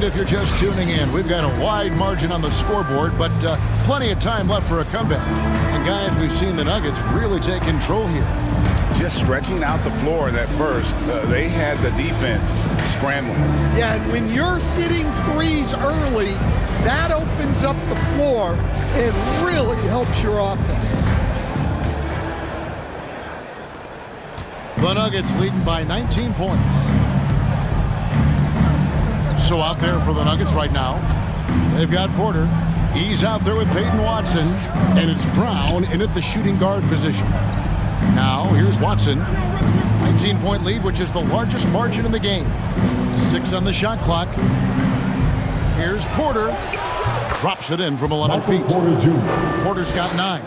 And if you're just tuning in, we've got a wide margin on the scoreboard, but plenty of time left for a comeback. And guys, we've seen the Nuggets really take control here. Just stretching out the floor in that first, they had the defense scrambling. Yeah, and when you're hitting threes early, that opens up the floor and really helps your offense. The Nuggets leading by 19 points. So out there for the Nuggets right now, they've got Porter. He's out there with Peyton Watson, and it's Brown in at the shooting guard position. Now, here's Watson. 19-point lead, which is the largest margin in the game. 6 on the shot clock. Here's Porter. Drops it in from 11 feet. Porter's got 9.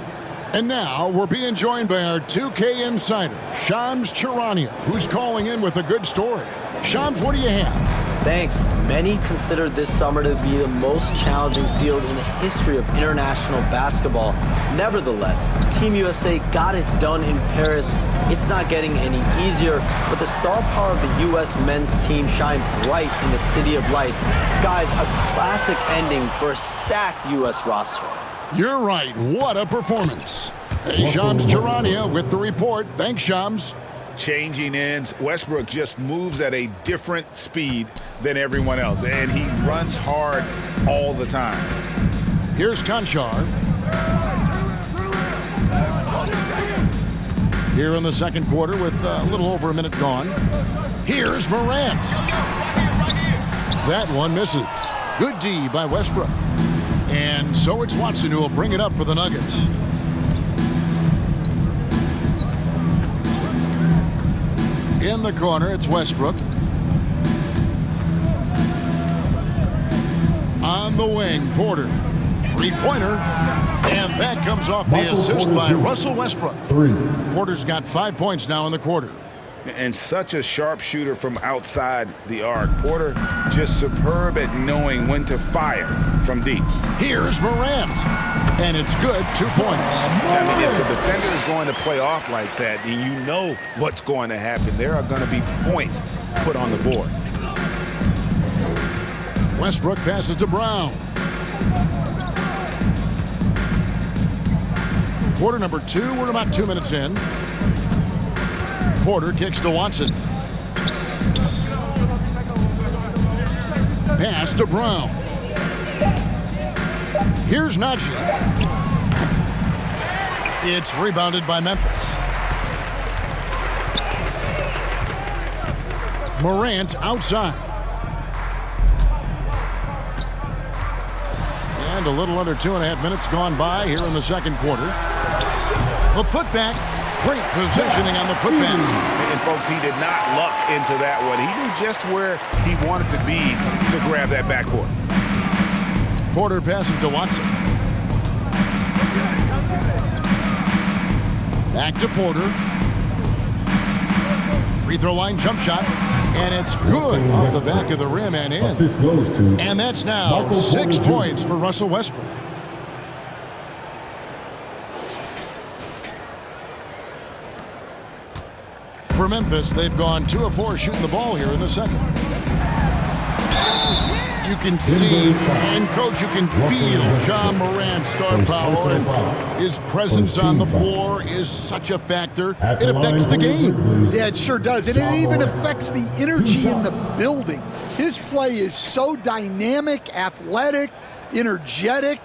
And now we're being joined by our 2K insider, Shams Charania, who's calling in with a good story. Shams, what do you have? Thanks. Many consider this summer to be the most challenging field in the history of international basketball. Nevertheless, Team USA got it done in Paris. It's not getting any easier, but the star power of the U.S. men's team shined bright in the City of Lights. Guys, a classic ending for a stacked U.S. roster. You're right. What a performance. Hey, Shams Charania with the report. Thanks, Shams. Changing ends. Westbrook just moves at a different speed than everyone else, and he runs hard all the time. Here's Conchar. Here in the second quarter with a little over a minute gone. Here's Morant. That one misses. Good D by Westbrook. And so it's Watson who will bring it up for the Nuggets. In the corner, it's Westbrook. On the wing, Porter. Three-pointer. And that comes off the assist by Russell Westbrook. Porter's got 5 points now in the quarter. And such a sharp shooter from outside the arc. Porter just superb at knowing when to fire from deep. Here's Morant. And it's good, 2 points. I mean, if the defender is going to play off like that, then you know what's going to happen. There are going to be points put on the board. Westbrook passes to Brown. Quarter number 2, we're about 2 minutes in. Porter kicks to Watson. Pass to Brown. Here's Najee. It's rebounded by Memphis. Morant outside. And a little under 2.5 minutes gone by here in the second quarter. The putback. Great positioning on the putback. And folks, he did not luck into that one. He knew just where he wanted to be to grab that backboard. Porter passes to Watson. Back to Porter. Free throw line jump shot. And it's good off the back of the rim and in. And that's now 6 points for Russell Westbrook. For Memphis, they've gone 2 of 4 shooting the ball here in the second. You can see, and coach, you can feel John Morant's star power, and his presence on the floor is such a factor. It affects the game. Yeah, it sure does. And it even affects the energy in the building. His play is so dynamic, athletic, energetic.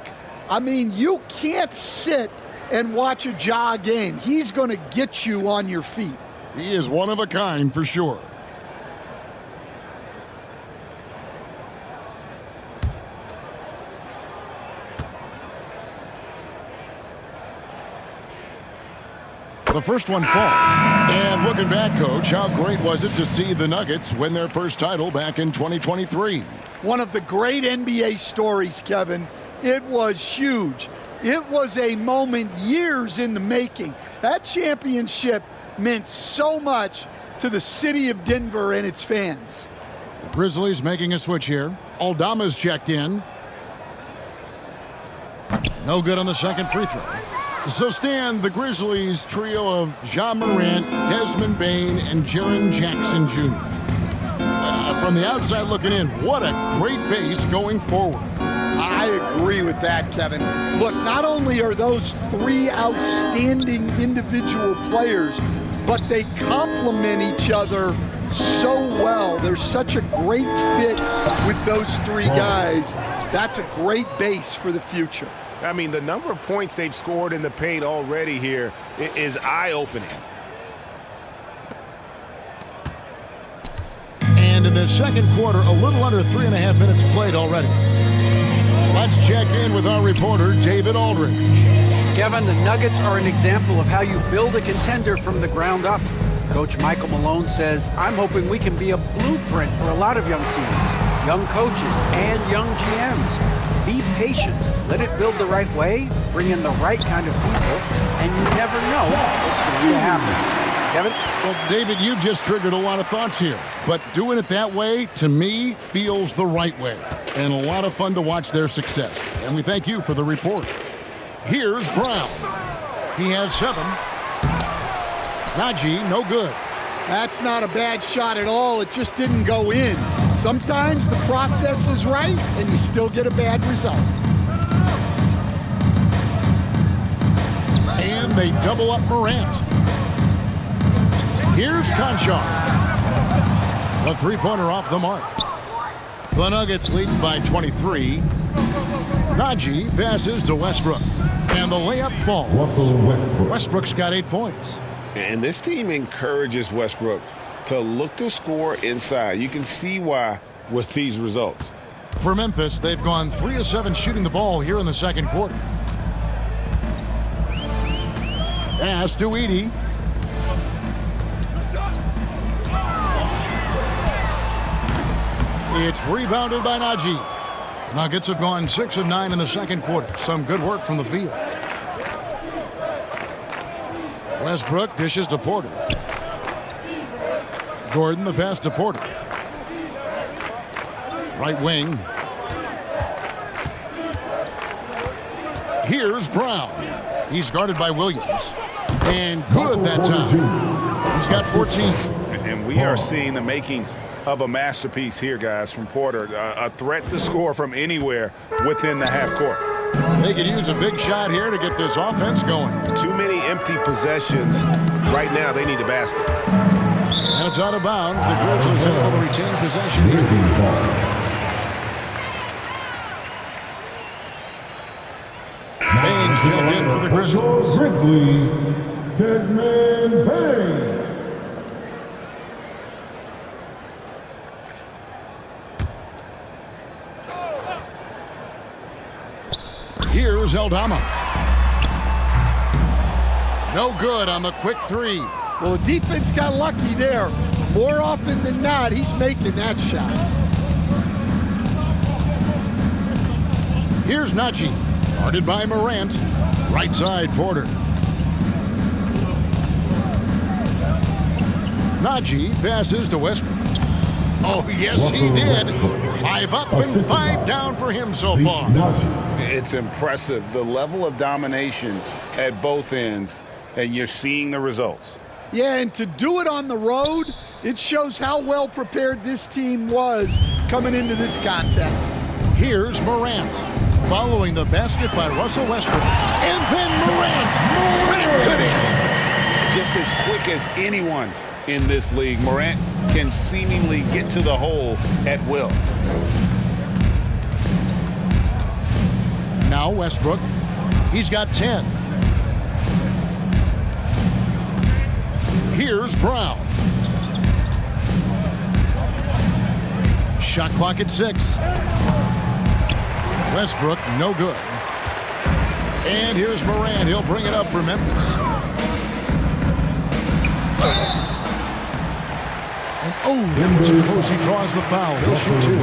I mean, you can't sit and watch a Ja game. He's going to get you on your feet. He is one of a kind for sure. The first one falls. And looking back, Coach, how great was it to see the Nuggets win their first title back in 2023? One of the great NBA stories, Kevin. It was huge. It was a moment years in the making. That championship meant so much to the city of Denver and its fans. The Grizzlies making a switch here. Aldama's checked in. No good on the second free throw. So, Stan, the Grizzlies trio of Ja Morant, Desmond Bane, and Jaren Jackson Jr. from the outside looking in, what a great base going forward. I agree with that, Kevin. Look, not only are those three outstanding individual players, but they complement each other so well. There's such a great fit with those three guys. That's a great base for the future. I mean, the number of points they've scored in the paint already here is eye-opening. And in the second quarter, a little under 3.5 minutes played already. Let's check in with our reporter, David Aldridge. Kevin, the Nuggets are an example of how you build a contender from the ground up. Coach Michael Malone says, I'm hoping we can be a blueprint for a lot of young teams, young coaches, and young GMs. Be patient. Let it build the right way, bring in the right kind of people, and you never know what's going to happen. Kevin? Well, David, you just triggered a lot of thoughts here. But doing it that way, to me, feels the right way. And a lot of fun to watch their success. And we thank you for the report. Here's Brown. He has 7. Najee, no good. That's not a bad shot at all. It just didn't go in. Sometimes the process is right, and you still get a bad result. And they double up Morant. Here's Conchar. A three-pointer off the mark. The Nuggets lead by 23. Najee passes to Westbrook. And the layup falls. Westbrook's got 8 points. And this team encourages Westbrook to look to score inside. You can see why with these results. For Memphis, they've gone 3 of 7 shooting the ball here in the second quarter. Pass to Edey. It's rebounded by Najee. Nuggets have gone 6 of 9 in the second quarter. Some good work from the field. Westbrook dishes to Porter. Gordon the pass to Porter. Right wing. Here's Brown. He's guarded by Williams. And good that time. He's got 14. And we are seeing the makings of a masterpiece here, guys, from Porter. A threat to score from anywhere within the half court. They could use a big shot here to get this offense going. Too many empty possessions. Right now, they need a basket. And it's out of bounds. The Grizzlies able to retain possession here. Baines checked in for the Grizzlies. Grizzlies, Desmond Baines. Here's Aldama. No good on the quick 3. Well, the defense got lucky there. More often than not, he's making that shot. Here's Najee. Guarded by Morant. Right side, Porter. Najee passes to Westbrook. Oh, yes, he did. 5 up and 5 down for him so far. It's impressive, the level of domination at both ends, and you're seeing the results. Yeah, and to do it on the road, it shows how well prepared this team was coming into this contest. Here's Morant. Following the basket by Russell Westbrook. And then Morant cracks it in. Just as quick as anyone in this league, Morant can seemingly get to the hole at will. Now Westbrook. He's got 10. Here's Brown. Shot clock at 6. Westbrook, no good. And here's Morant. He'll bring it up for Memphis. And that was close. He draws the foul. He'll shoot 2.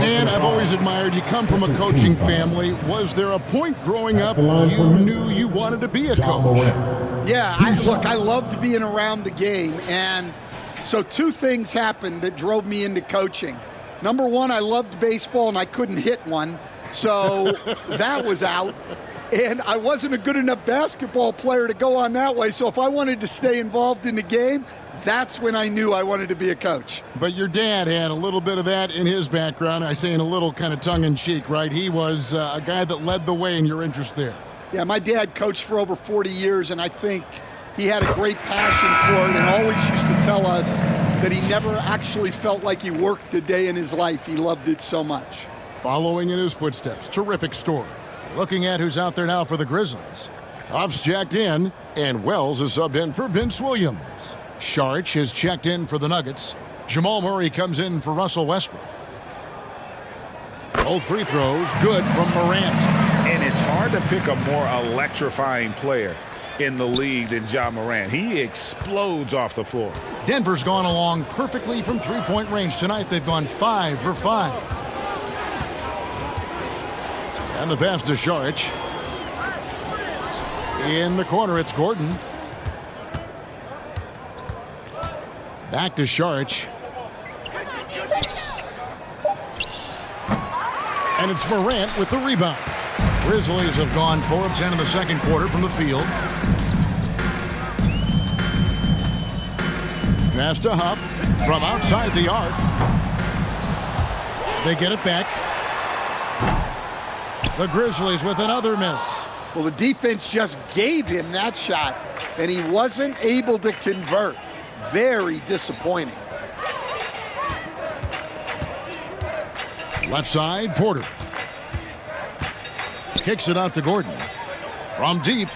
And I've always admired you come from a coaching family. Was there a point growing up you knew you wanted to be a coach? Yeah, I loved being around the game. And so 2 things happened that drove me into coaching. Number 1, I loved baseball and I couldn't hit one. So that was out. And I wasn't a good enough basketball player to go on that way. So if I wanted to stay involved in the game, That's when I knew I wanted to be a coach. But your dad had a little bit of that in his background. I say in a little kind of tongue-in-cheek, right? He was a guy that led the way in your interest there. Yeah, my dad coached for over 40 years, and I think he had a great passion for it and always used to tell us that he never actually felt like he worked a day in his life. He loved it so much. Following in his footsteps. Terrific story. Looking at who's out there now for the Grizzlies. Huff's checked in, and Wells is subbed in for Vince Williams. Saric is checked in for the Nuggets. Jamal Murray comes in for Russell Westbrook. Both free throws good from Morant. And it's hard to pick a more electrifying player in the league than Ja Morant. He explodes off the floor. Denver's gone along perfectly from three-point range tonight. They've gone 5 for 5. And the pass to Saric. In the corner, it's Gordon. Back to Saric. And it's Morant with the rebound. Grizzlies have gone 4 of 10 in the second quarter from the field. Pass to Huff from outside the arc. They get it back. The Grizzlies with another miss. Well, the defense just gave him that shot, and he wasn't able to convert. Very disappointing. Left side, Porter. Kicks it out to Gordon. From deep.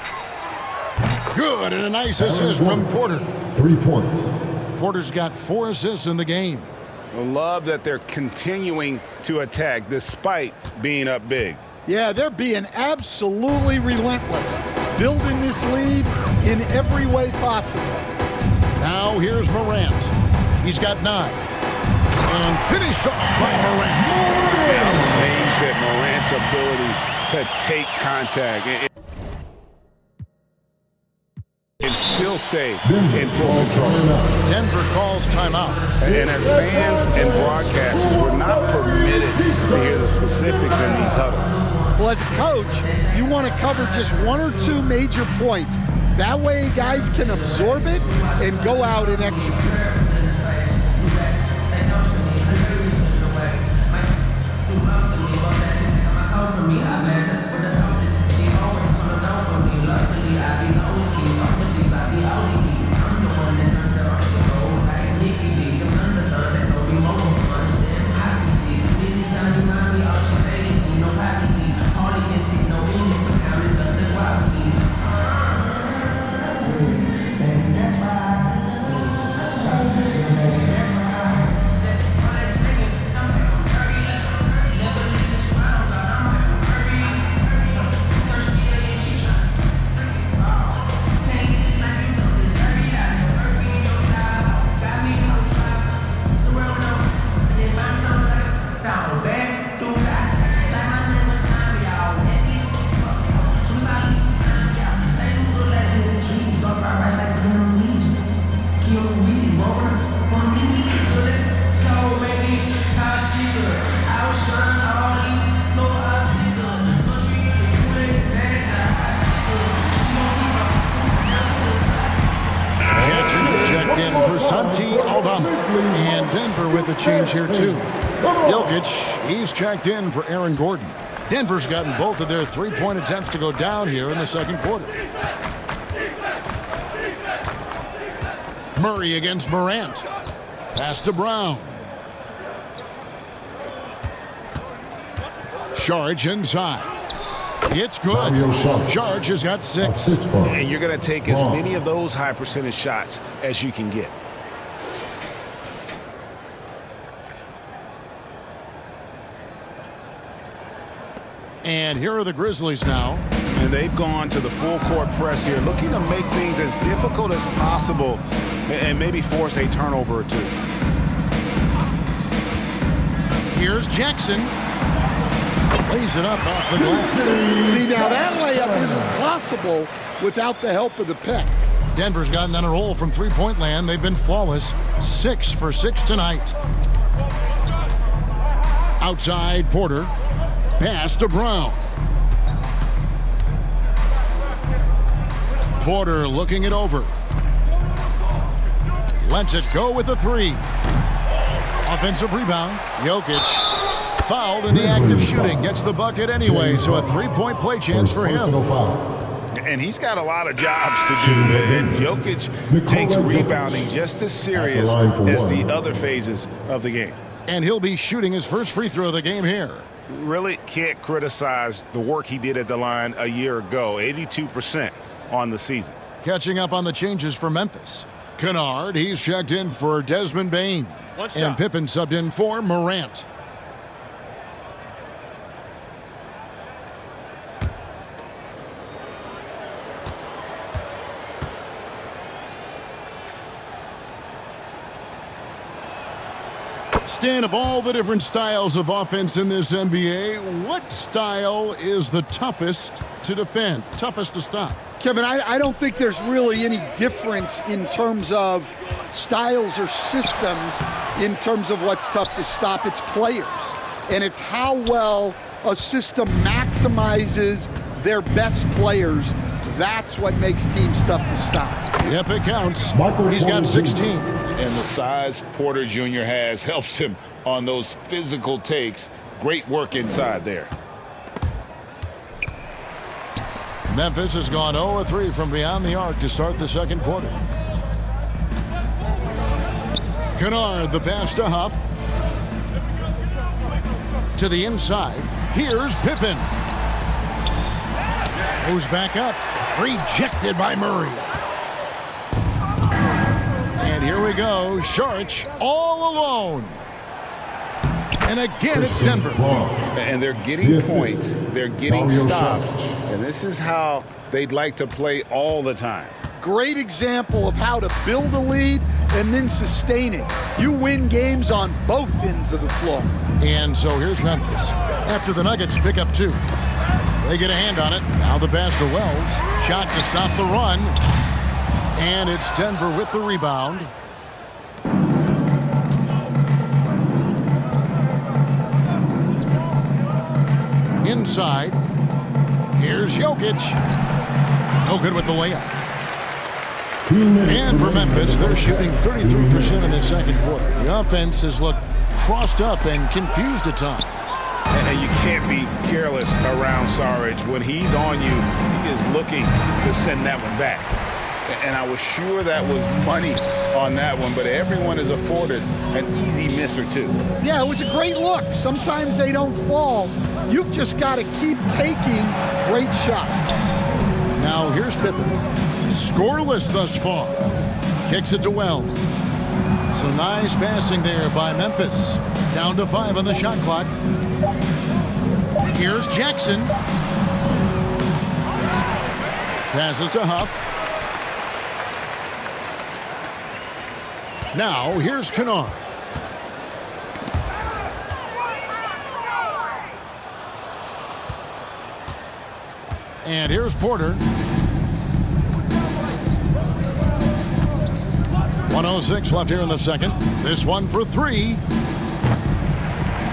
Good, and a nice assist from Porter. 3 points. Porter's got 4 assists in the game. I love that they're continuing to attack despite being up big. Yeah, they're being absolutely relentless, building this lead in every way possible. Now here's Morant. He's got 9. And finished off by Morant. And I'm amazed at Morant's ability to take contact and still stay in full control. Denver calls timeout. And as fans and broadcasters, we're not permitted to hear the specifics in these huddles. Well, as a coach, you want to cover just 1 or 2 major points. That way guys can absorb it and go out and execute. And Denver with a change here too. Jokic, he's checked in for Aaron Gordon. Denver's gotten both of their three-point attempts to go down here in the second quarter. Murray against Morant. Pass to Brown. Saric inside. It's good. Saric has got 6. And you're going to take as many of those high percentage shots as you can get. And here are the Grizzlies now. And they've gone to the full court press here, looking to make things as difficult as possible and maybe force a turnover or 2. Here's Jackson. Lays it up off the glass. See, now that layup isn't possible without the help of the pick. Denver's gotten on a roll from three-point land. They've been flawless. 6 for 6 tonight. Outside, Porter. Pass to Brown. Porter looking it over. Lets it go with a three. Offensive rebound. Jokic fouled in the act of shooting. Gets the bucket anyway, so a three-point play chance for him. And he's got a lot of jobs to do. And Jokic takes rebounding just as serious as the other phases of the game. And he'll be shooting his first free throw of the game here. Really can't criticize the work he did at the line a year ago. 82% on the season. Catching up on the changes for Memphis. Kennard, he's checked in for Desmond Bane. And Pippen subbed in for Morant. Stan, of all the different styles of offense in this NBA, what style is the toughest to defend, toughest to stop? Kevin, I don't think there's really any difference in terms of styles or systems in terms of what's tough to stop. It's players, and it's how well a system maximizes their best players. That's what makes teams tough to stop. Yep, it counts. He's got 16. And the size Porter Jr. has helps him on those physical takes. Great work inside there. Memphis has gone 0-3 from beyond the arc to start the second quarter. Kennard, the pass to Huff. To the inside. Here's Pippen. Goes back up. Rejected by Murray. And here we go. Saric all alone. And again, it's Denver. And they're getting points. They're getting stops. And this is how they'd like to play all the time. Great example of how to build a lead and then sustain it. You win games on both ends of the floor. And so here's Memphis. After the Nuggets pick up 2. They get a hand on it. Now the pass to Wells. Shot to stop the run. And it's Denver with the rebound. Inside. Here's Jokic. No good with the layup. And for Memphis, they're shooting 33% in the second quarter. The offense has looked crossed up and confused at times. And you can't be careless around Saric. When he's on you, he is looking to send that one back. And I was sure that was money on that one, but everyone is afforded an easy miss or two. Yeah, it was a great look. Sometimes they don't fall. You've just got to keep taking great shots. Now here's Pippen. Scoreless thus far. Kicks it to Wells. Some nice passing there by Memphis. Down to 5 on the shot clock. Here's Jackson. Passes to Huff. Now here's Kennard. And here's Porter. 1:06 left here in the second. This one for 3.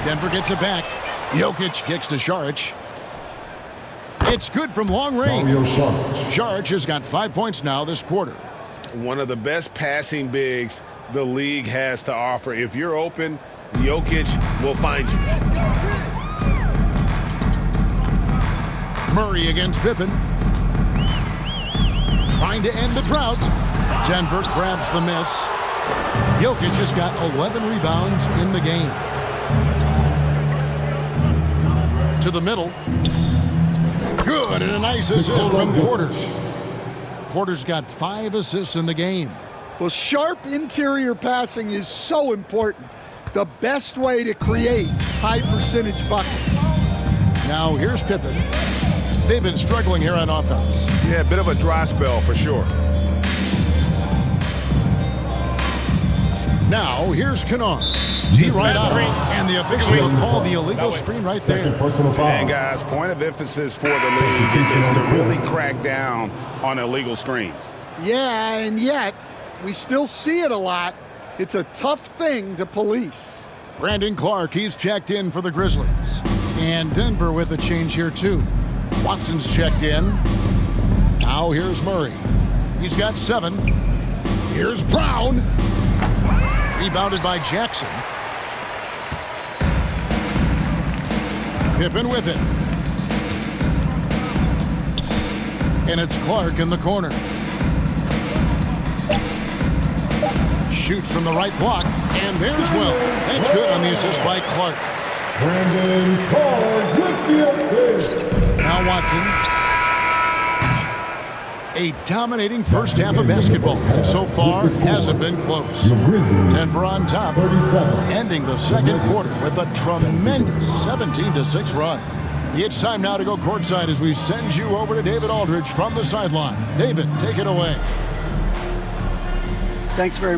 Denver gets it back. Jokic kicks to Saric. It's good from long range. Saric has got 5 points now this quarter. One of the best passing bigs the league has to offer. If you're open, Jokic will find you. Murray against Pippen. Trying to end the drought. Denver grabs the miss. Jokic has got 11 rebounds in the game. To the middle. Good, and a nice assist from Porter. Porter's got 5 assists in the game. Well, sharp interior passing is so important. The best way to create high percentage buckets. Now here's Pippen. They've been struggling here on offense. Yeah, a bit of a dry spell for sure. Now here's Kennard. Right out, and the officials will call the illegal screen right there. And guys, point of emphasis for the league is to really crack down on illegal screens. Yeah, and yet we still see it a lot. It's a tough thing to police. Brandon Clark, he's checked in for the Grizzlies. And Denver with a change here too. Watson's checked in. Now here's Murray. He's got 7. Here's Brown. Rebounded by Jackson. Pippen with it. And it's Clark in the corner. Shoots from the right block, and there's Will. That's good on the assist by Clark. Brandon Clark with the assist. Now Watson. A dominating first half of basketball, and so far hasn't been close. Denver on top, ending the second quarter with a tremendous 17-6 run. It's time now to go courtside as we send you over to David Aldridge from the sideline. David, take it away. Thanks very much.